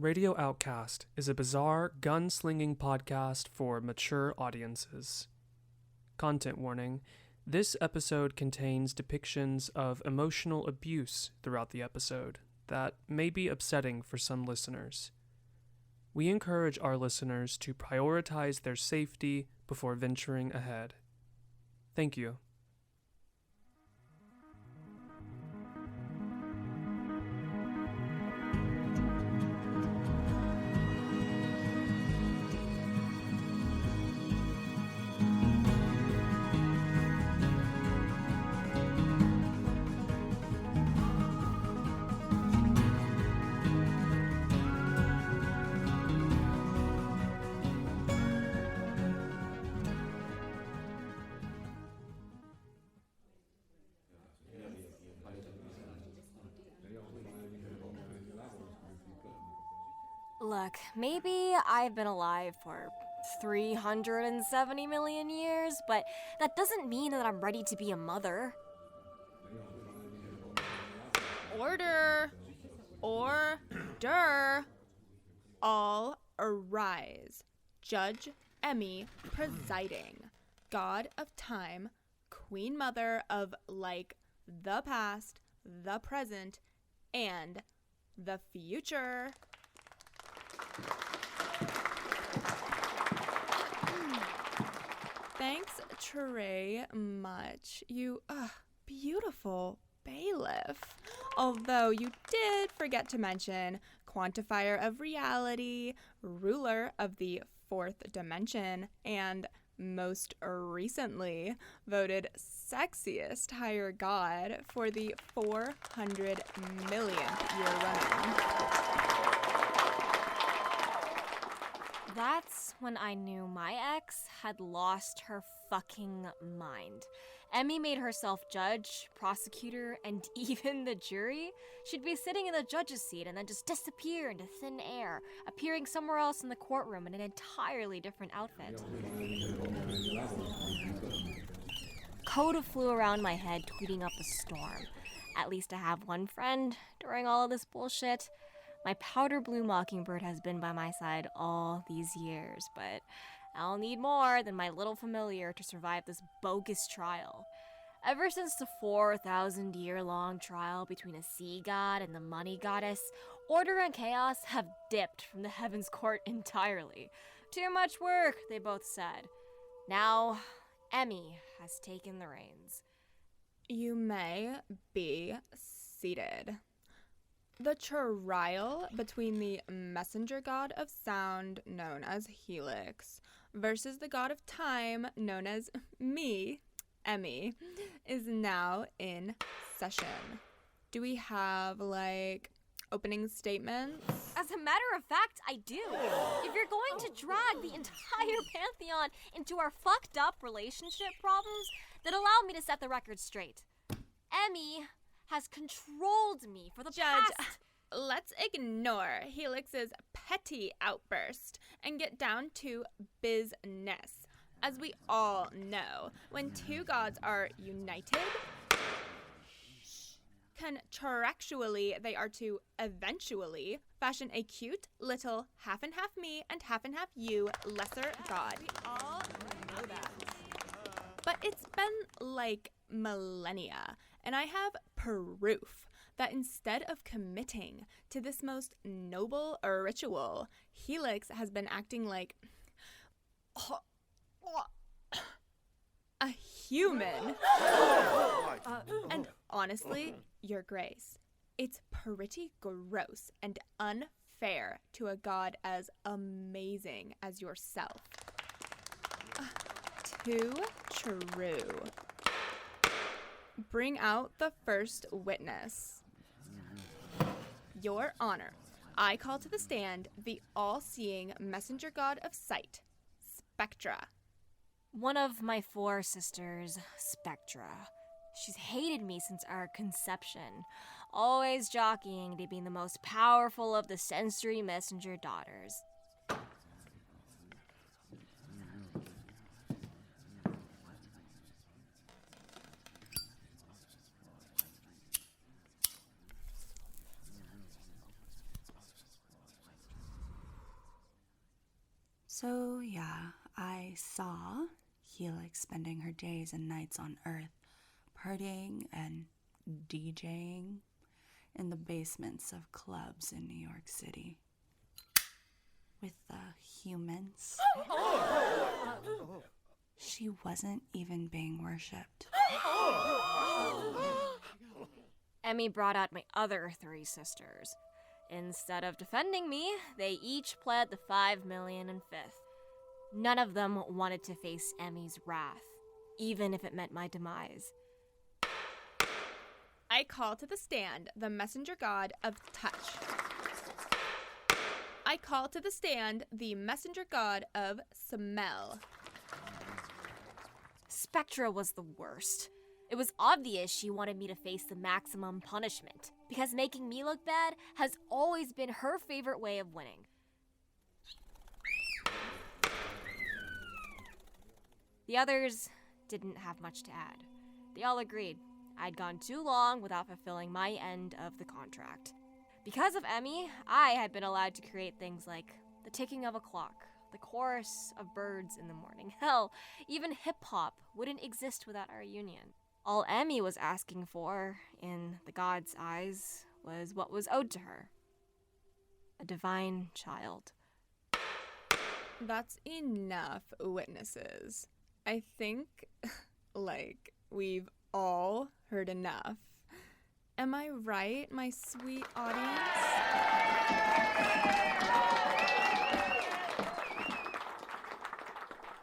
Radio Outcast is a bizarre, gun-slinging podcast for mature audiences. Content warning: this episode contains depictions of emotional abuse throughout the episode that may be upsetting for some listeners. We encourage our listeners to prioritize their safety before venturing ahead. Thank you. Look, maybe I've been alive for 370 million years, but that doesn't mean that I'm ready to be a mother. Order! Order! All arise. Judge Emmy presiding. God of time, Queen Mother of, the past, the present, and the future. Thanks, Trey, much. You, beautiful bailiff. Although you did forget to mention quantifier of reality, ruler of the fourth dimension, and most recently voted sexiest higher god for the 400 millionth year running. That's when I knew my ex had lost her fucking mind. Emmy made herself judge, prosecutor, and even the jury. She'd be sitting in the judge's seat and then just disappear into thin air, appearing somewhere else in the courtroom in an entirely different outfit. Coda flew around my head, tweeting up a storm. At least I have one friend during all of this bullshit. My powder blue mockingbird has been by my side all these years, but I'll need more than my little familiar to survive this bogus trial. Ever since the 4,000-year-long trial between a sea god and the money goddess, order and chaos have dipped from the Heaven's Court entirely. Too much work, they both said. Now, Emmy has taken the reins. You may be seated. The trial between the messenger god of sound, known as Helix, versus the god of time, known as me, Emmy, is now in session. Do we have, opening statements? As a matter of fact, I do. If you're going to drag the entire pantheon into our fucked up relationship problems, then allow me to set the record straight. Emmy has controlled me for the Judge, past... let's ignore Helix's petty outburst and get down to business. As we all know, when two gods are united, contractually they are to eventually fashion a cute little half and half me and half and half you lesser god. We all know that. But it's been millennia, and I have proof that instead of committing to this most noble ritual, Helix has been acting like a human. And honestly, Your Grace, it's pretty gross and unfair to a god as amazing as yourself. Too true. Bring out the first witness. Your Honor, I call to the stand the all-seeing messenger god of sight, Spectra. One of my 4 sisters, Spectra. She's hated me since our conception, always jockeying to being the most powerful of the sensory messenger daughters. I saw Helix spending her days and nights on Earth, partying and DJing in the basements of clubs in New York City with the humans. She wasn't even being worshipped. Emmy brought out my other 3 sisters. Instead of defending me, they each pled the $5 million and fifth. None of them wanted to face Emmy's wrath, even if it meant my demise. I call to the stand the messenger god of touch. I call to the stand the messenger god of smell. Spectra was the worst. It was obvious she wanted me to face the maximum punishment, because making me look bad has always been her favorite way of winning. The others didn't have much to add. They all agreed I'd gone too long without fulfilling my end of the contract. Because of Emmy, I had been allowed to create things like the ticking of a clock, the chorus of birds in the morning. Hell, even hip-hop wouldn't exist without our union. All Emmy was asking for, in the god's eyes, was what was owed to her. A divine child. That's enough, witnesses. I think, we've all heard enough. Am I right, my sweet audience?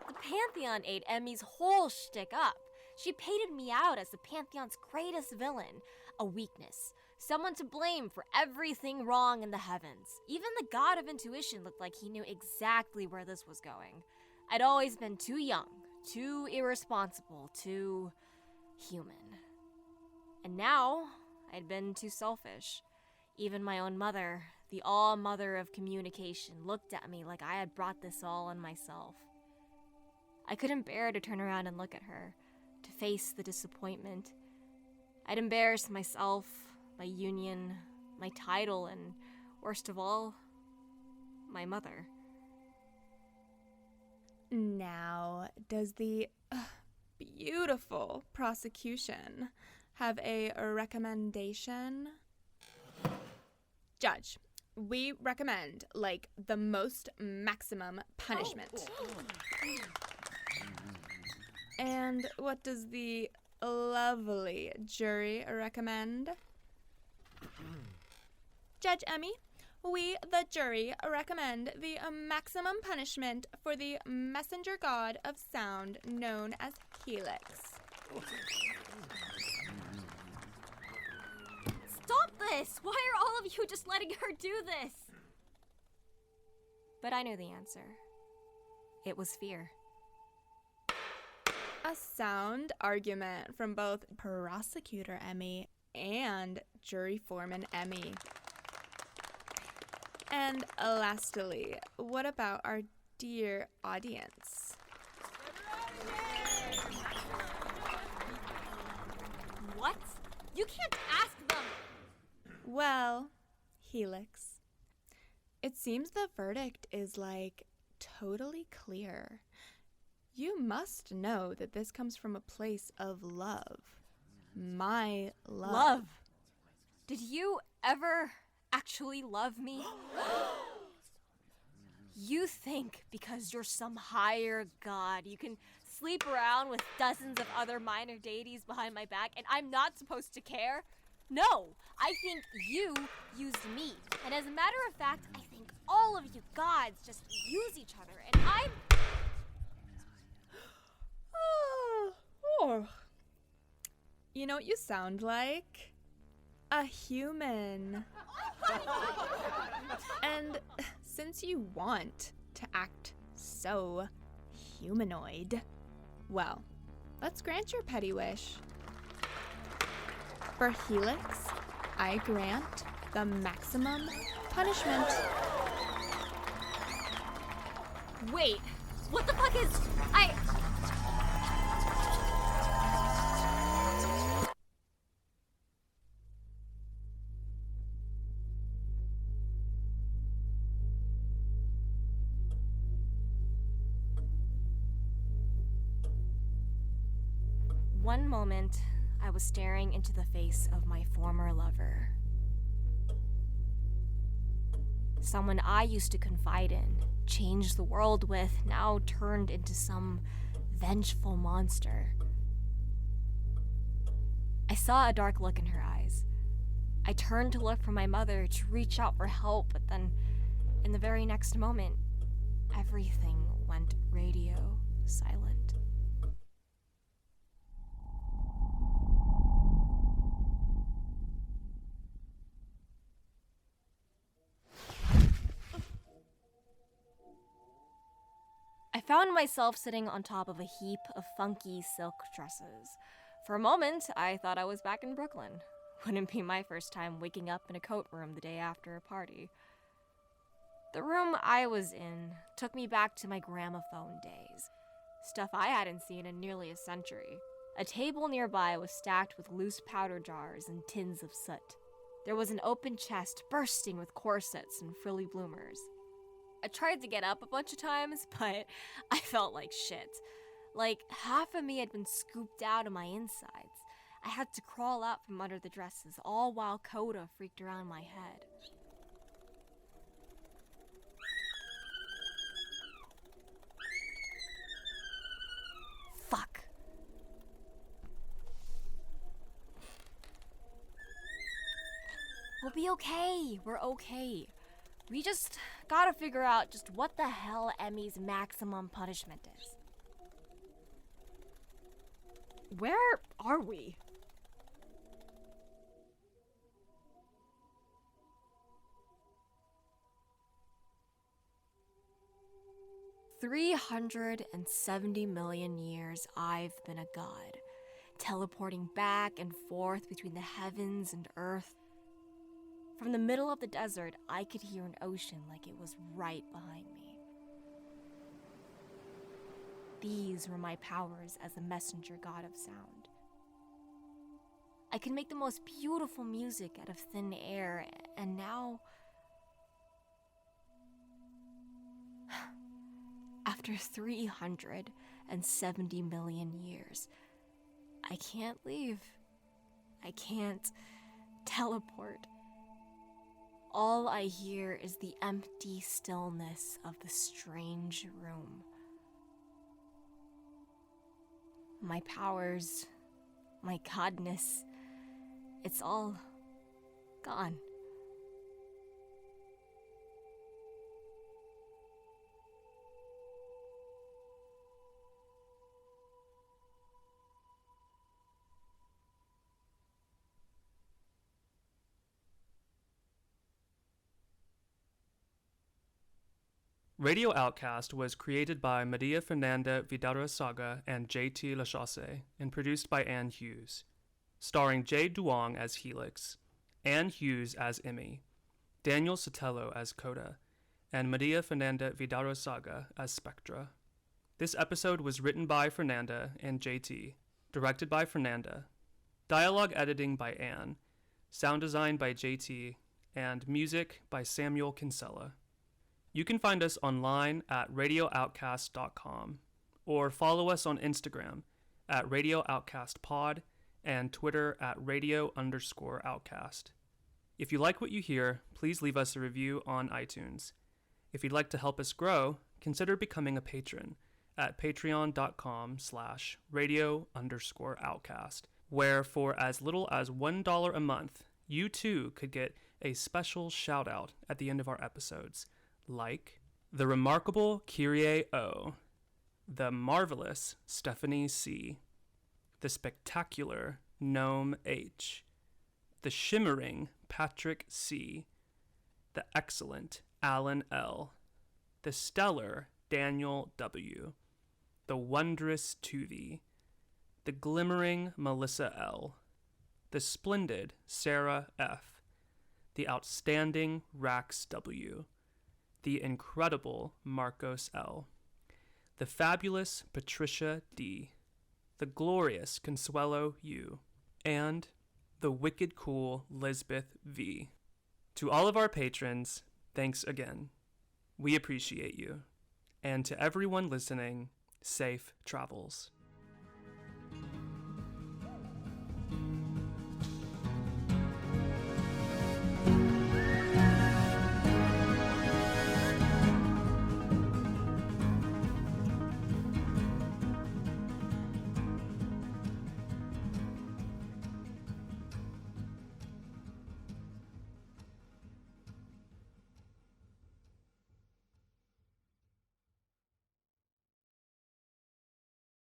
The Pantheon ate Emmy's whole shtick up. She painted me out as the Pantheon's greatest villain, a weakness, someone to blame for everything wrong in the heavens. Even the god of intuition looked like he knew exactly where this was going. I'd always been too young, too irresponsible, too human. And now, I'd been too selfish. Even my own mother, the all-mother of communication, looked at me like I had brought this all on myself. I couldn't bear to turn around and look at her, to face the disappointment. I'd embarrassed myself, my union, my title, and, worst of all, my mother. Now, does the beautiful prosecution have a recommendation? Judge, we recommend, the most maximum punishment. And what does the lovely jury recommend? Judge Emmy, we, the jury, recommend the maximum punishment for the messenger god of sound known as Helix. Stop this! Why are all of you just letting her do this? But I knew the answer. It was fear. A sound argument from both prosecutor Emmy and jury foreman Emmy. And lastly, what about our dear audience? What? You can't ask them! Well, Helix, it seems the verdict is totally clear. You must know that this comes from a place of love. My love. Love? Did you ever actually love me? You think because you're some higher god, you can sleep around with dozens of other minor deities behind my back and I'm not supposed to care? No, I think you used me. And as a matter of fact, I think all of you gods just use each other and I'm... Oh. You know what you sound like? A human. And since you want to act so humanoid, well, let's grant your petty wish. For Helix, I grant the maximum punishment. Wait, what the fuck is... one moment, I was staring into the face of my former lover. Someone I used to confide in, change the world with, now turned into some vengeful monster. I saw a dark look in her eyes. I turned to look for my mother, to reach out for help, but then, in the very next moment, everything went radio silent. I found myself sitting on top of a heap of funky silk dresses. For a moment, I thought I was back in Brooklyn. Wouldn't be my first time waking up in a coat room the day after a party. The room I was in took me back to my gramophone days. Stuff I hadn't seen in nearly a century. A table nearby was stacked with loose powder jars and tins of soot. There was an open chest bursting with corsets and frilly bloomers. I tried to get up a bunch of times, but I felt like shit. Like half of me had been scooped out of my insides. I had to crawl out from under the dresses, all while Coda freaked around my head. Fuck. We'll be okay. We're okay. We just gotta figure out just what the hell Emmy's maximum punishment is. Where are we? $370 million years I've been a god, teleporting back and forth between the heavens and earth. From the middle of the desert, I could hear an ocean like it was right behind me. These were my powers as a messenger god of sound. I could make the most beautiful music out of thin air, and now, after 370 million years, I can't leave. I can't teleport. All I hear is the empty stillness of the strange room. My powers, my godness, it's all gone. Radio Outcast was created by Fernanda Vidaurrazaga and J.T. Lachausse and produced by Ann Hughes, starring Jay Duong as Helix, Ann Hughes as Emmy, Daniel Sotelo as Coda, and Fernanda Vidaurrazaga as Spectra. This episode was written by Fernanda and J.T., directed by Fernanda, dialogue editing by Ann, sound design by J.T., and music by Samuel Kinsella. You can find us online at radiooutcast.com or follow us on Instagram at radiooutcastpod and Twitter at radio_outcast. If you like what you hear, please leave us a review on iTunes. If you'd like to help us grow, consider becoming a patron at patreon.com/radio_outcast, where for as little as $1 a month, you too could get a special shout out at the end of our episodes. Like the remarkable Kyrie O, the marvelous Stephanie C, the spectacular Gnome H, the shimmering Patrick C, the excellent Alan L, the stellar Daniel W, the wondrous Tuvi, the glimmering Melissa L, the splendid Sarah F, the outstanding Rax W, the incredible Marcos L, the fabulous Patricia D, the glorious Consuelo U, and the wicked cool Lisbeth V. To all of our patrons, thanks again. We appreciate you. And to everyone listening, safe travels.